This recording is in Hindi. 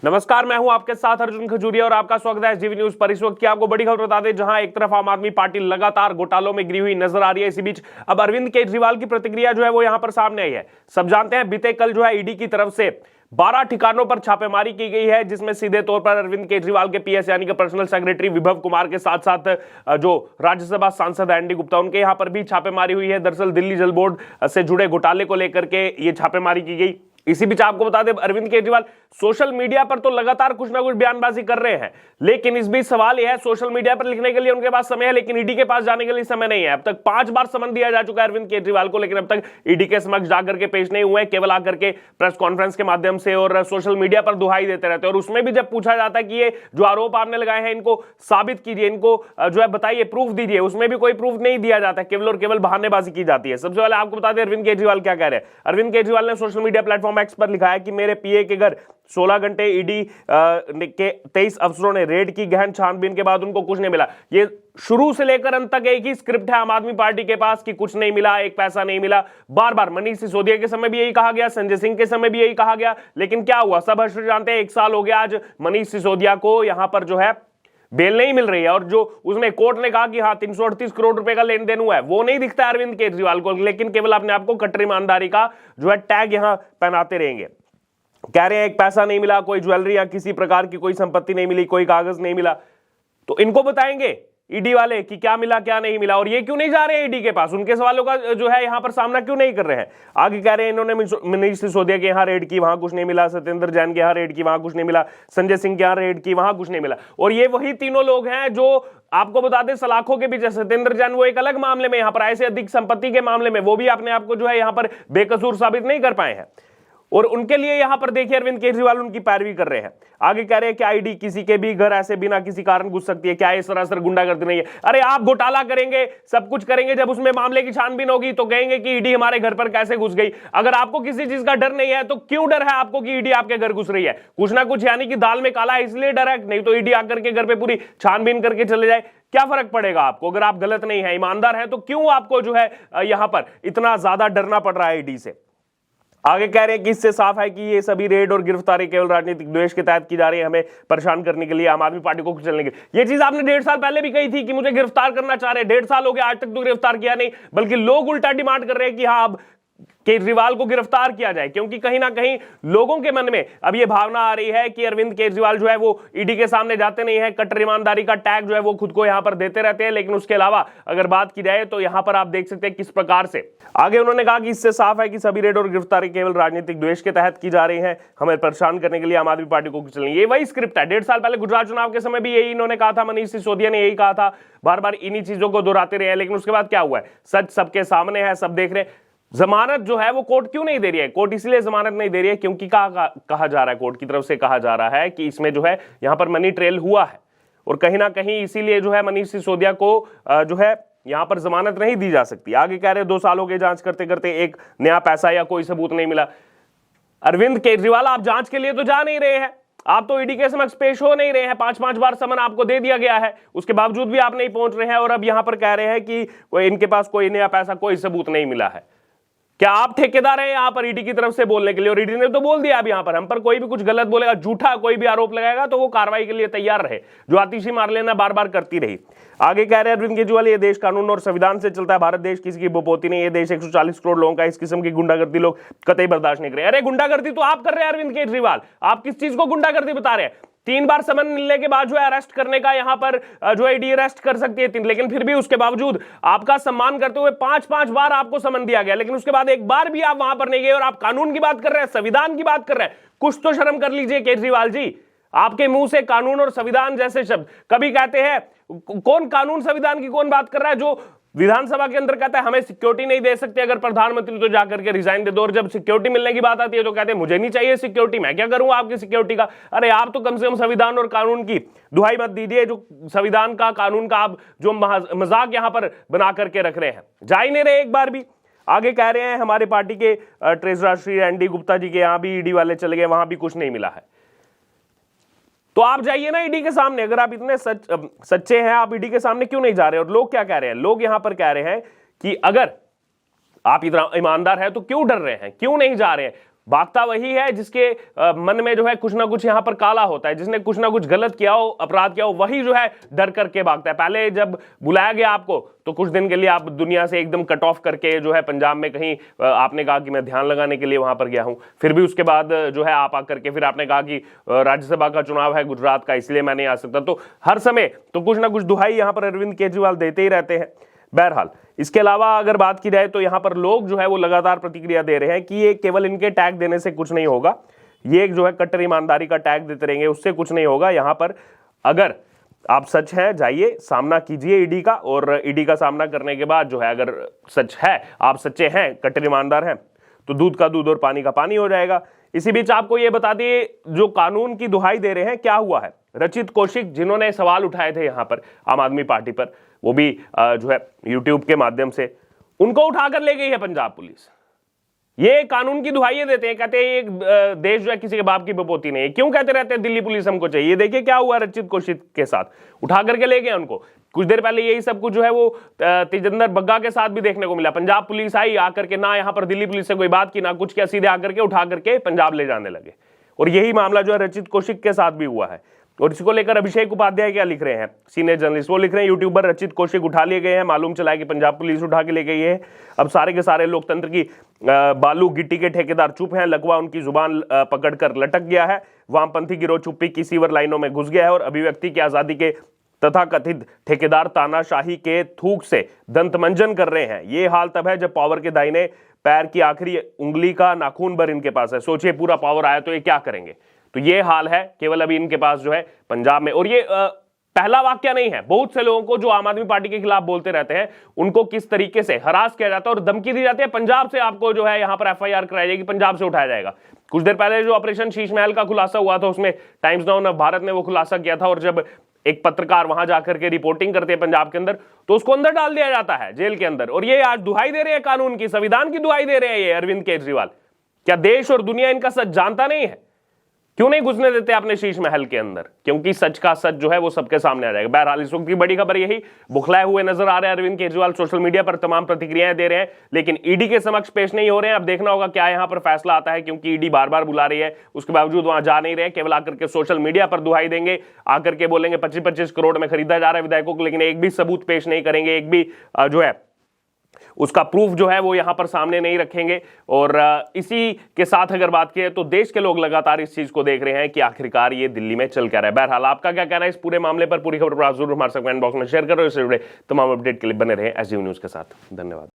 नमस्कार, मैं हूं आपके साथ अर्जुन खजूरिया और आपका स्वागत है एसडीवी न्यूज पर। इस वक्त की आपको बड़ी खबर बता दें, जहां एक तरफ आम आदमी पार्टी लगातार घोटालों में गिरी हुई नजर आ रही है, इसी बीच अब अरविंद केजरीवाल की प्रतिक्रिया जो है वो यहां पर सामने आई है। सब जानते हैं, बीते कल जो है ईडी की तरफ से 12 ठिकानों पर छापेमारी की गई है, जिसमें सीधे तौर पर अरविंद केजरीवाल के पीएस यानी कि पर्सनल सेक्रेटरी विभव कुमार के साथ साथ जो राज्यसभा सांसद एनडी गुप्ता, उनके यहां पर भी छापेमारी हुई है। दरअसल दिल्ली जल बोर्ड से जुड़े घोटाले को लेकर के ये छापेमारी की गई। इसी बीच आपको बता दें, अरविंद केजरीवाल सोशल मीडिया पर तो लगातार कुछ ना कुछ बयानबाजी कर रहे हैं, लेकिन इस बीच सवाल यह है, सोशल मीडिया पर लिखने के लिए उनके पास समय है, लेकिन ईडी के पास जाने के लिए समय नहीं है। अब तक 5 बार समन दिया जा चुका है अरविंद केजरीवाल को, लेकिन अब तक ईडी के समक्ष जाकर के पेश नहीं हुए, केवल आकर के प्रेस कॉन्फ्रेंस के माध्यम से और सोशल मीडिया पर दुहाई देते रहते हैं। और उसमें भी जब पूछा जाता है कि ये जो आरोप आपने लगाए हैं इनको साबित कीजिए, इनको जो है बताइए, प्रूफ दीजिए, उसमें भी कोई प्रूफ नहीं दिया जाता, केवल और केवल बहानेबाजी की जाती है। सबसे पहले आपको बता दें अरविंद केजरीवाल क्या कह रहे हैं। अरविंद केजरीवाल ने सोशल मीडिया प्लेटफॉर्म एक्स पर लिखा है कि मेरे पीए के घर 16 घंटे ईडी के 23 अफसरों ने रेड की, गहन छानबीन के बाद उनको कुछ नहीं मिला। ये शुरू से लेकर अंत तक एक ही स्क्रिप्ट है आम आदमी पार्टी के पास कि कुछ नहीं मिला, एक पैसा नहीं मिला। बार बार मनीष सिसोदिया के समय भी यही कहा गया, संजय सिंह के समय भी यही कहा गया, लेकिन क्या हुआ सब हर्ष जानते हैं। 1 साल हो गया आज मनीष सिसोदिया को यहां पर जो है बेल नहीं मिल रही है, और जो उसमें कोर्ट ने कहा कि हाँ 338 करोड़ रुपए का लेन देन हुआ है, वो नहीं दिखता है अरविंद केजरीवाल को, लेकिन केवल अपने आप को कट्टर ईमानदारी का जो है टैग यहां पहनाते रहेंगे। कह रहे हैं एक पैसा नहीं मिला, कोई ज्वेलरी या किसी प्रकार की कोई संपत्ति नहीं मिली, कोई कागज नहीं मिला। तो इनको बताएंगे ईडी वाले कि क्या मिला क्या नहीं मिला, और ये क्यों नहीं जा रहे हैं ईडी के पास, उनके सवालों का जो है यहां पर सामना क्यों नहीं कर रहे हैं। आगे कह रहे हैं इन्होंने मनीष सिसोदिया के यहां रेड की, वहां कुछ नहीं मिला, सत्येंद्र जैन के यहां रेड की, वहां कुछ नहीं मिला, संजय सिंह के यहां रेड की, वहां कुछ नहीं मिला। और ये वही तीनों लोग हैं जो आपको बता दें सलाखों के पीछे। सत्येंद्र जैन वो एक अलग मामले में, यहां पर आय से अधिक संपत्ति के मामले में वो भी अपने आप को जो है यहां पर बेकसूर साबित नहीं कर पाए हैं, और उनके लिए यहां पर देखिए अरविंद केजरीवाल उनकी पैरवी कर रहे हैं। आगे कह रहे हैं कि आईडी किसी के भी घर ऐसे बिना किसी कारण घुस सकती है, क्या ये सरासर गुंडागर्दी नहीं है। अरे आप घोटाला करेंगे, सब कुछ करेंगे, जब उसमें मामले की छानबीन होगी तो कहेंगे कि ईडी हमारे घर पर कैसे घुस गई। अगर आपको किसी चीज का डर नहीं है तो क्यों डर है आपको कि ईडी आपके घर घुस रही है। कुछ ना कुछ यानी कि दाल में काला है, इसलिए डर है, नहीं तो ईडी आकर के घर पे पूरी छानबीन करके चले जाए, क्या फर्क पड़ेगा आपको। अगर आप गलत नहीं है, ईमानदार है, तो क्यों आपको जो है यहां पर इतना ज्यादा डरना पड़ रहा है ईडी से। आगे कह रहे हैं कि इससे साफ है कि ये सभी रेड और गिरफ्तारी केवल राजनीतिक द्वेष के तहत की जा रही है, हमें परेशान करने के लिए, आम आदमी पार्टी को कुचलने के लिए। ये चीज आपने 1.5 साल पहले भी कही थी कि मुझे गिरफ्तार करना चाह रहे हैं। 1.5 साल हो गया, आज तक तो गिरफ्तार किया नहीं, बल्कि लोग उल्टा डिमांड कर रहे हैं कि हाँ अब केजरीवाल को गिरफ्तार किया जाए, क्योंकि कहीं ना कहीं लोगों के मन में अब ये भावना आ रही है कि अरविंद केजरीवाल जो है वो ईडी के सामने जाते नहीं है, कट्टर ईमानदारी का टैग जो है वो खुद को यहां पर देते रहते हैं। लेकिन उसके अलावा अगर बात की जाए तो यहां पर आप देख सकते हैं किस प्रकार से आगे उन्होंने कहा कि इससे साफ है कि सभी रेड और गिरफ्तारी केवल राजनीतिक द्वेष के तहत की जा रही है, हमें परेशान करने के लिए, आम आदमी पार्टी को कुचलने। ये वही स्क्रिप्ट है। 1.5 साल पहले गुजरात चुनाव के समय भी यही इन्होंने कहा था, मनीष सिसोदिया ने यही कहा था, बार बार इन्हीं चीजों को दोहराते रहे हैं। लेकिन उसके बाद क्या हुआ है, सच सबके सामने है, सब देख रहे हैं। जमानत जो है वो कोर्ट क्यों नहीं दे रही है, कोर्ट इसलिए जमानत नहीं दे रही है क्योंकि कहा जा रहा है, कोर्ट की तरफ से कहा जा रहा है कि इसमें जो है यहां पर मनी ट्रेल हुआ है, और कहीं ना कहीं इसीलिए जो है मनीष सिसोदिया को जो है यहां पर जमानत नहीं दी जा सकती। आगे कह रहे हैं 2 सालों के जांच करते करते एक नया पैसा या कोई सबूत नहीं मिला। अरविंद केजरीवाल आप जांच के लिए तो जा नहीं रहे हैं, आप तो ईडी के समक्ष पेश हो नहीं रहे हैं, 5-5 बार समन आपको दे दिया गया है, उसके बावजूद भी आप नहीं पहुंच रहे हैं, और अब यहां पर कह रहे हैं कि इनके पास कोई नया पैसा, कोई सबूत नहीं मिला है। क्या आप ठेकेदार हैं यहां पर ईडी की तरफ से बोलने के लिए? और ईडी ने तो बोल दिया अब यहां पर हम पर कोई भी कुछ गलत बोलेगा, झूठा कोई भी आरोप लगाएगा तो वो कार्रवाई के लिए तैयार रहे, जो आतिशी मार लेना बार बार करती रही। आगे कह रहे हैं अरविंद केजरीवाल, ये देश कानून और संविधान से चलता है, भारत देश किसी की बपोती नहीं, ये देश 140 करोड़ लोगों का, इस किस्म की गुंडागर्दी लोग कतई बर्दाश्त नहीं करें। अरे गुंडागर्दी तो आप कर रहे हैं अरविंद केजरीवाल, आप किस चीज को गुंडागर्दी बता रहे हैं। 3 बार समन मिलने के बाद जो है अरेस्ट करने का यहां पर जो है ईडी अरेस्ट कर सकती है 3, लेकिन फिर भी उसके बावजूद आपका सम्मान करते हुए 5-5 बार आपको समन दिया गया, लेकिन उसके बाद एक बार भी आप वहां पर नहीं गए, और आप कानून की बात कर रहे हैं, संविधान की बात कर रहे हैं। कुछ तो शर्म कर लीजिए केजरीवाल जी, आपके मुंह से कानून और संविधान जैसे शब्द कभी कहते हैं। कौन कानून संविधान की कौन बात कर रहा है, जो विधानसभा के अंदर कहता है हमें सिक्योरिटी नहीं दे सकते अगर प्रधानमंत्री, तो जाकर के रिजाइन दे दो, और जब सिक्योरिटी मिलने की बात आती है तो कहते हैं मुझे नहीं चाहिए सिक्योरिटी, मैं क्या करूं आपकी सिक्योरिटी का। अरे आप तो कम से कम संविधान और कानून की दुहाई मत दीजिए, जो संविधान का, कानून का आप जो मजाक यहां पर बना करके रख रहे हैं, जा ही नहीं रहे एक बार भी। आगे कह रहे हैं हमारे पार्टी के ट्रेजरर श्री एनडी गुप्ता जी के यहां भी ईडी वाले चले गए, वहां भी कुछ नहीं मिला है। तो आप जाइए ना ईडी के सामने, अगर आप इतने सच्चे हैं, आप ईडी के सामने क्यों नहीं जा रहे। और लोग क्या कह रहे हैं, लोग यहां पर कह रहे हैं कि अगर आप इतना ईमानदार है तो क्यों डर रहे हैं, क्यों नहीं जा रहे हैं। भागता वही है जिसके मन में जो है कुछ ना कुछ यहां पर काला होता है, जिसने कुछ ना कुछ गलत किया हो, अपराध किया हो, वही जो है डर करके भागता है। पहले जब बुलाया गया आपको तो कुछ दिन के लिए आप दुनिया से एकदम कट ऑफ करके जो है पंजाब में कहीं आपने कहा कि मैं ध्यान लगाने के लिए वहां पर गया हूं, फिर भी उसके बाद जो है आप आकर के फिर आपने कहा कि राज्यसभा का चुनाव है गुजरात का, इसलिए मैं नहीं आ सकता। तो हर समय तो कुछ ना कुछ दुहाई यहां पर अरविंद केजरीवाल देते ही रहते हैं। बहरहाल इसके अलावा अगर बात की जाए तो यहां पर लोग जो है वो लगातार प्रतिक्रिया दे रहे हैं कि ये केवल इनके टैग देने से कुछ नहीं होगा, ये एक जो है कट्टर ईमानदारी का टैग देते रहेंगे, उससे कुछ नहीं होगा। यहां पर अगर आप सच हैं जाइए सामना कीजिए ईडी का, और ईडी का सामना करने के बाद जो है अगर सच है, आप सच्चे हैं, कट्टर ईमानदार हैं, तो दूध का दूध और पानी का पानी हो जाएगा। इसी बीच आपको यह बता दिए जो कानून की दुहाई दे रहे हैं क्या हुआ है, रचित कौशिक जिन्होंने सवाल उठाए थे यहां पर आम आदमी पार्टी पर, वो भी जो है यूट्यूब के माध्यम से, उनको उठाकर ले गई है पंजाब पुलिस। ये कानून की दुहाई देते हैं, कहते हैं ये देश जो है किसी के बाप की बपोती नहीं है, क्यों कहते रहते हैं दिल्ली पुलिस हमको चाहिए। देखिए क्या हुआ रचित कौशिक के साथ, उठा करके ले गए उनको। कुछ देर पहले यही सब कुछ जो है वो तेजिंदर बग्गा के साथ भी देखने को मिला। पंजाब पुलिस आई आकर के, ना यहां पर दिल्ली पुलिस से कोई बात की ना कुछ किया, सीधे आकर के उठा करके पंजाब ले जाने लगे। और यही मामला जो है रचित कौशिक के साथ भी हुआ है। और इसको लेकर अभिषेक उपाध्याय क्या लिख रहे हैं, सीनियर जर्नलिस्ट, वो लिख रहे हैं यूट्यूबर रचित कौशिक उठा लिए गए हैं, मालूम चला है कि पंजाब पुलिस उठा के ले गई है। अब सारे के सारे लोकतंत्र की बालू गिट्टी के ठेकेदार चुप हैं, लकवा उनकी जुबान पकड़कर लटक गया है, वामपंथी गिरोह चुप्पी की सीवर लाइनों में घुस गया है और अभिव्यक्ति की आजादी के तथाकथित ठेकेदार तानाशाही के थूक से दंतमंजन कर रहे हैं। ये हाल तब है जब पावर के दाहिने पैर की आखिरी उंगली का नाखून भर इनके पास है। सोचिए पूरा पावर आया तो ये क्या करेंगे। तो ये हाल है केवल अभी इनके पास जो है पंजाब में। और ये पहला वाक्य नहीं है, बहुत से लोगों को जो आम आदमी पार्टी के खिलाफ बोलते रहते हैं उनको किस तरीके से हरास किया जाता है और धमकी दी जाती है, पंजाब से आपको जो है यहां पर एफआईआर कराई जाएगी, पंजाब से उठाया जाएगा। कुछ देर पहले जो ऑपरेशन शीश महल का खुलासा हुआ था उसमें टाइम्स नाउ भारत ने वो खुलासा किया था, और जब एक पत्रकार वहां जाकर के रिपोर्टिंग करते हैं पंजाब के अंदर तो उसको अंदर डाल दिया जाता है जेल के अंदर। और ये आज दुहाई दे रहे हैं कानून की, संविधान की दुहाई दे रहे हैं ये अरविंद केजरीवाल। क्या देश और दुनिया इनका सच जानता नहीं है? क्यों नहीं घुसने देते अपने शीश महल के अंदर? क्योंकि सच का सच जो है वो सबके सामने आ जाएगा। बहरहाल इस वक्त की बड़ी खबर यही, बुखलाए हुए नजर आ रहे हैं अरविंद केजरीवाल, सोशल मीडिया पर तमाम प्रतिक्रियाएं दे रहे हैं, लेकिन ईडी के समक्ष पेश नहीं हो रहे हैं। अब देखना होगा क्या यहां पर फैसला आता है, क्योंकि ईडी बार बार बुला रही है, उसके बावजूद वहां जा नहीं रहे, केवल आकर के सोशल मीडिया पर दुहाई देंगे, आकर के बोलेंगे 25-25 करोड़ में खरीदा जा रहा है विधायकों को, लेकिन एक भी सबूत पेश नहीं करेंगे, एक भी जो है उसका प्रूफ जो है वो यहां पर सामने नहीं रखेंगे। और इसी के साथ अगर बात की तो देश के लोग लगातार इस चीज को देख रहे हैं कि आखिरकार ये दिल्ली में चल क्या रहा है। बहरहाल आपका क्या कहना है इस पूरे मामले पर, पूरी खबर पर आप जरूर हमारे साथ कमेंट बॉक्स में शेयर करो। इससे जुड़े तमाम अपडेट के लिए बने रहे एसजीवी न्यूज के साथ। धन्यवाद।